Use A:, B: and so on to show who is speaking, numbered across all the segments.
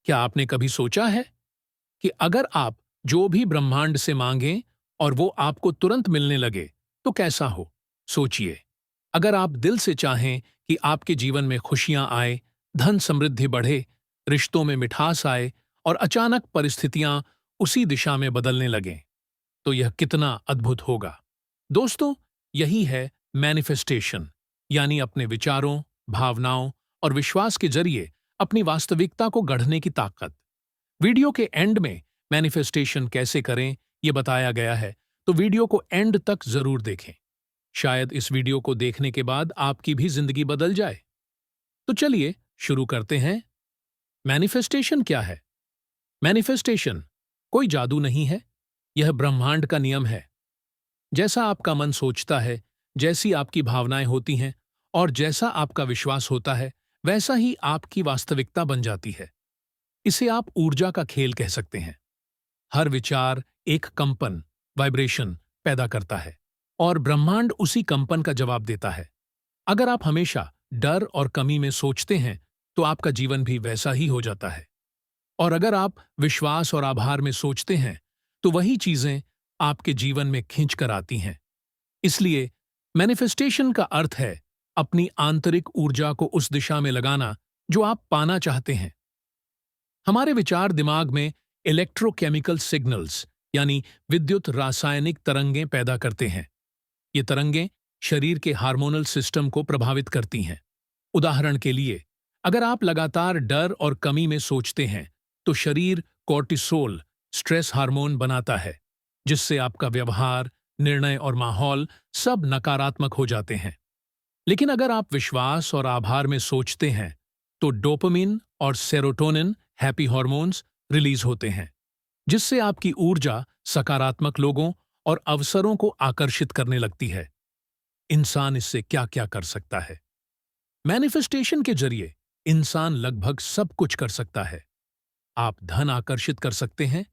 A: क्या आपने कभी सोचा है कि अगर आप जो भी ब्रह्मांड से मांगें और वो आपको तुरंत मिलने लगे तो कैसा हो? सोचिए, अगर आप दिल से चाहें कि आपके जीवन में खुशियां आए, धन समृद्धि बढ़े, रिश्तों में मिठास आए और अचानक परिस्थितियां उसी दिशा में बदलने लगें, तो यह कितना अद्भुत होगा। दोस्तों, यही है मैनिफेस्टेशन, यानी अपने विचारों, भावनाओं और विश्वास के जरिए अपनी वास्तविकता को गढ़ने की ताकत। वीडियो के एंड में मैनिफेस्टेशन कैसे करें ये बताया गया है, तो वीडियो को एंड तक जरूर देखें। शायद इस वीडियो को देखने के बाद आपकी भी जिंदगी बदल जाए। तो चलिए शुरू करते हैं। मैनिफेस्टेशन क्या है? मैनिफेस्टेशन कोई जादू नहीं है, यह ब्रह्मांड का नियम है। जैसा आपका मन सोचता है, जैसी आपकी भावनाएं होती हैं और जैसा आपका विश्वास होता है, वैसा ही आपकी वास्तविकता बन जाती है। इसे आप ऊर्जा का खेल कह सकते हैं। हर विचार एक कंपन, वाइब्रेशन पैदा करता है और ब्रह्मांड उसी कंपन का जवाब देता है। अगर आप हमेशा डर और कमी में सोचते हैं, तो आपका जीवन भी वैसा ही हो जाता है। और अगर आप विश्वास और आभार में सोचते हैं, तो वही चीजें आपके जीवन में खींच कर आती हैं। इसलिए मैनिफेस्टेशन का अर्थ है अपनी आंतरिक ऊर्जा को उस दिशा में लगाना जो आप पाना चाहते हैं। हमारे विचार दिमाग में इलेक्ट्रोकेमिकल सिग्नल्स यानी विद्युत रासायनिक तरंगें पैदा करते हैं। ये तरंगें शरीर के हार्मोनल सिस्टम को प्रभावित करती हैं। उदाहरण के लिए, अगर आप लगातार डर और कमी में सोचते हैं, तो शरीर कोर्टिसोल स्ट्रेस हार्मोन बनाता है, जिससे आपका व्यवहार, निर्णय और माहौल सब नकारात्मक हो जाते हैं। लेकिन अगर आप विश्वास और आभार में सोचते हैं, तो डोपामिन और सेरोटोनिन हैप्पी हार्मोन्स रिलीज होते हैं, जिससे आपकी ऊर्जा सकारात्मक लोगों और अवसरों को आकर्षित करने लगती है। इंसान इससे क्या क्या कर सकता है? मैनिफेस्टेशन के जरिए इंसान लगभग सब कुछ कर सकता है। आप धन आकर्षित कर सकते हैं,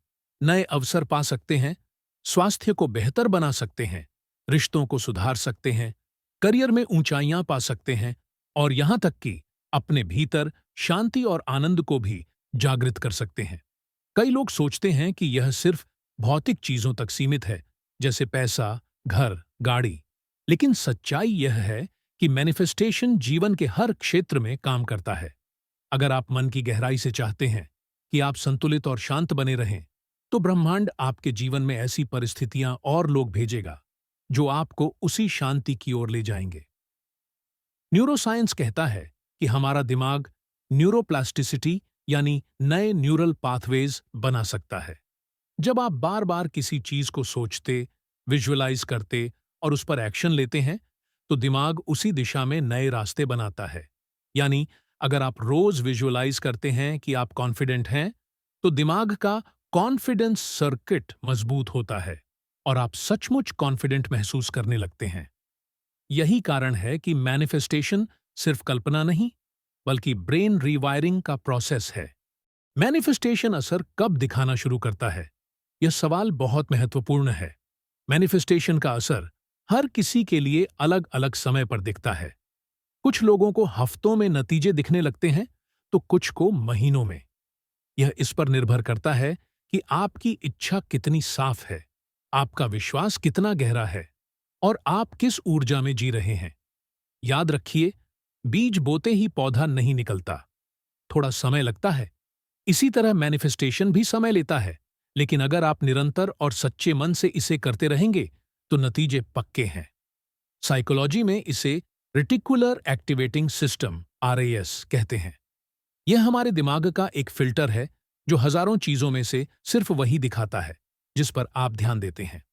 A: नए अवसर पा सकते हैं, स्वास्थ्य को बेहतर बना सकते हैं, रिश्तों को सुधार सकते हैं, करियर में ऊंचाइयां पा सकते हैं और यहां तक कि अपने भीतर शांति और आनंद को भी जागृत कर सकते हैं। कई लोग सोचते हैं कि यह सिर्फ भौतिक चीजों तक सीमित है, जैसे पैसा, घर, गाड़ी। लेकिन सच्चाई यह है कि मैनिफेस्टेशन जीवन के हर क्षेत्र में काम करता है। अगर आप मन की गहराई से चाहते हैं कि आप संतुलित और शांत बने रहें, तो ब्रह्मांड आपके जीवन में ऐसी परिस्थितियां और लोग भेजेगा जो आपको उसी शांति की ओर ले जाएंगे। न्यूरोसाइंस कहता है कि हमारा दिमाग न्यूरोप्लास्टिसिटी यानी नए न्यूरल पाथवेज बना सकता है। जब आप बार बार किसी चीज को सोचते, विजुअलाइज करते और उस पर एक्शन लेते हैं, तो दिमाग उसी दिशा में नए रास्ते बनाता है। यानी अगर आप रोज विजुअलाइज करते हैं कि आप कॉन्फिडेंट हैं, तो दिमाग का कॉन्फिडेंस सर्किट मजबूत होता है और आप सचमुच कॉन्फिडेंट महसूस करने लगते हैं। यही कारण है कि मैनिफेस्टेशन सिर्फ कल्पना नहीं, बल्कि ब्रेन रीवायरिंग का प्रोसेस है। मैनिफेस्टेशन असर कब दिखाना शुरू करता है? यह सवाल बहुत महत्वपूर्ण है। मैनिफेस्टेशन का असर हर किसी के लिए अलग अलग समय पर दिखता है। कुछ लोगों को हफ्तों में नतीजे दिखने लगते हैं, तो कुछ को महीनों में। यह इस पर निर्भर करता है कि आपकी इच्छा कितनी साफ है, आपका विश्वास कितना गहरा है और आप किस ऊर्जा में जी रहे हैं। याद रखिए, बीज बोते ही पौधा नहीं निकलता, थोड़ा समय लगता है। इसी तरह मैनिफेस्टेशन भी समय लेता है, लेकिन अगर आप निरंतर और सच्चे मन से इसे करते रहेंगे, तो नतीजे पक्के हैं। साइकोलॉजी में इसे रेटिकुलर एक्टिवेटिंग सिस्टम (RAS) कहते हैं। यह हमारे दिमाग का एक फिल्टर है जो हजारों चीजों में से सिर्फ वही दिखाता है जिस पर आप ध्यान देते हैं।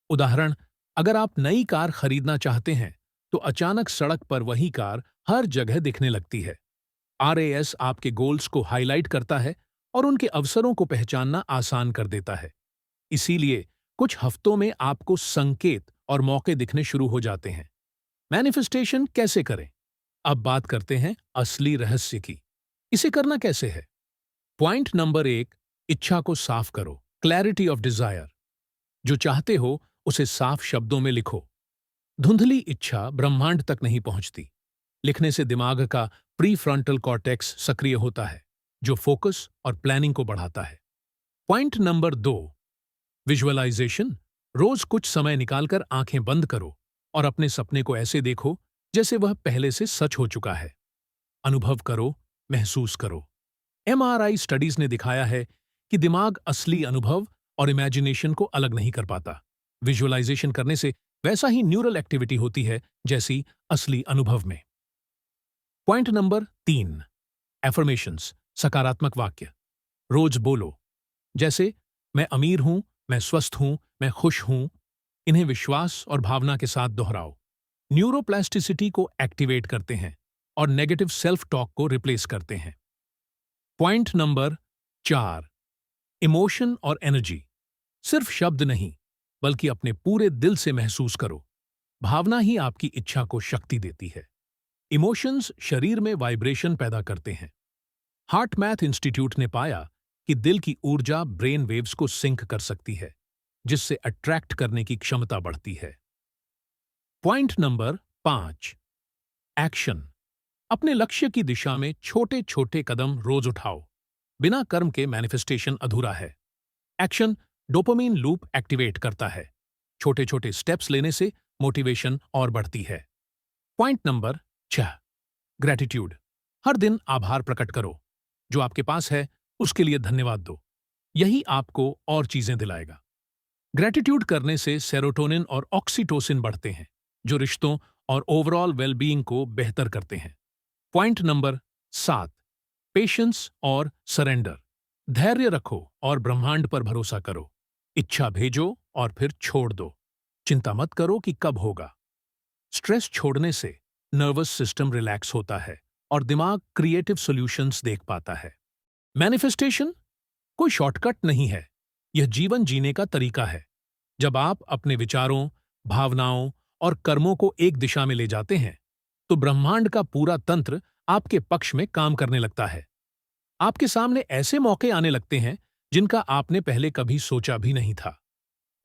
A: उदाहरण, अगर आप नई कार खरीदना चाहते हैं, तो अचानक सड़क पर वही कार हर जगह दिखने लगती है। RAS आपके गोल्स को हाईलाइट करता है और उनके अवसरों को पहचानना आसान कर देता है। इसीलिए कुछ हफ्तों में आपको संकेत और मौके दिखने शुरू हो जाते हैं। मैनिफेस्टेशन कैसे करें? अब बात करते हैं असली रहस्य की। इसे करना कैसे है? पॉइंट नंबर 1, इच्छा को साफ करो। Clarity of desire. जो चाहते हो उसे साफ शब्दों में लिखो। धुंधली इच्छा ब्रह्मांड तक नहीं पहुंचती। लिखने से दिमाग का प्री फ्रंटल कॉर्टेक्स सक्रिय होता है जो फोकस और प्लानिंग को बढ़ाता है। Point number 2, visualisation. रोज कुछ समय निकालकर आंखें बंद करो और अपने सपने को ऐसे देखो जैसे वह पहले से सच हो चुका है। अनुभव करो, महसूस करो। एमआरआई स्टडीज ने दिखाया है कि दिमाग असली अनुभव और इमेजिनेशन को अलग नहीं कर पाता। विजुअलाइजेशन करने से वैसा ही न्यूरल एक्टिविटी होती है जैसी असली अनुभव में। पॉइंट नंबर 3, एफर्मेशंस, सकारात्मक वाक्य। रोज बोलो, जैसे मैं अमीर हूं, मैं स्वस्थ हूं, मैं खुश हूं। इन्हें विश्वास और भावना के साथ दोहराओ। न्यूरोप्लास्टिसिटी को एक्टिवेट करते हैं और नेगेटिव सेल्फ टॉक को रिप्लेस करते हैं। पॉइंट नंबर 4, इमोशन और एनर्जी। सिर्फ शब्द नहीं, बल्कि अपने पूरे दिल से महसूस करो। भावना ही आपकी इच्छा को शक्ति देती है। इमोशंस शरीर में वाइब्रेशन पैदा करते हैं। हार्ट मैथ इंस्टीट्यूट ने पाया कि दिल की ऊर्जा ब्रेन वेव्स को सिंक कर सकती है, जिससे अट्रैक्ट करने की क्षमता बढ़ती है। Point number 5, action. अपने लक्ष्य की दिशा में छोटे छोटे कदम रोज उठाओ। बिना कर्म के मैनिफेस्टेशन अधूरा है। एक्शन डोपामिन लूप एक्टिवेट करता है। छोटे छोटे स्टेप्स लेने से मोटिवेशन और बढ़ती है। Point number 6, gratitude. हर दिन आभार प्रकट करो। जो आपके पास है उसके लिए धन्यवाद दो। यही आपको और चीजें दिलाएगा। ग्रेटिट्यूड करने से सेरोटोनिन और ऑक्सीटोसिन बढ़ते हैं, जो रिश्तों और ओवरऑल वेलबीइंग को बेहतर करते हैं। पॉइंट नंबर 7, पेशेंस और सरेंडर। धैर्य रखो और ब्रह्मांड पर भरोसा करो। इच्छा भेजो और फिर छोड़ दो। चिंता मत करो कि कब होगा। स्ट्रेस छोड़ने से नर्वस सिस्टम रिलैक्स होता है और दिमाग क्रिएटिव सॉल्यूशंस देख पाता है। मैनिफेस्टेशन कोई शॉर्टकट नहीं है, यह जीवन जीने का तरीका है। जब आप अपने विचारों, भावनाओं और कर्मों को एक दिशा में ले जाते हैं, तो ब्रह्मांड का पूरा तंत्र आपके पक्ष में काम करने लगता है। आपके सामने ऐसे मौके आने लगते हैं जिनका आपने पहले कभी सोचा भी नहीं था।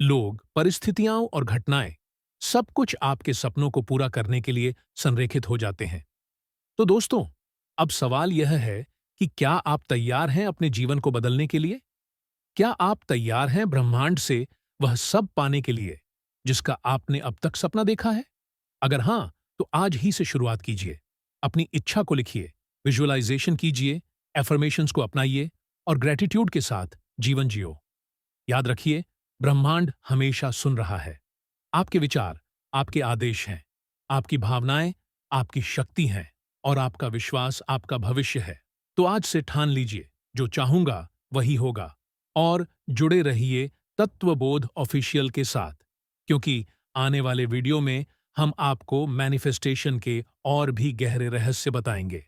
A: लोग, परिस्थितियां और घटनाएं, सब कुछ आपके सपनों को पूरा करने के लिए संरेखित हो जाते हैं। तो दोस्तों, अब सवाल यह है कि क्या आप तैयार हैं अपने जीवन को बदलने के लिए? क्या आप तैयार हैं ब्रह्मांड से वह सब पाने के लिए जिसका आपने अब तक सपना देखा है? अगर हां, तो आज ही से शुरुआत कीजिए। अपनी इच्छा को लिखिए, विजुअलाइजेशन कीजिए, एफर्मेशंस को अपनाइए और ग्रेटिट्यूड के साथ जीवन जियो। याद रखिए, ब्रह्मांड हमेशा सुन रहा है। आपके विचार आपके आदेश हैं, आपकी भावनाएं आपकी शक्ति हैं और आपका विश्वास आपका भविष्य है। तो आज से ठान लीजिए, जो चाहूंगा वही होगा। और जुड़े रहिए तत्वबोध ऑफिशियल के साथ, क्योंकि आने वाले वीडियो में हम आपको मैनिफेस्टेशन के और भी गहरे रहस्य बताएंगे।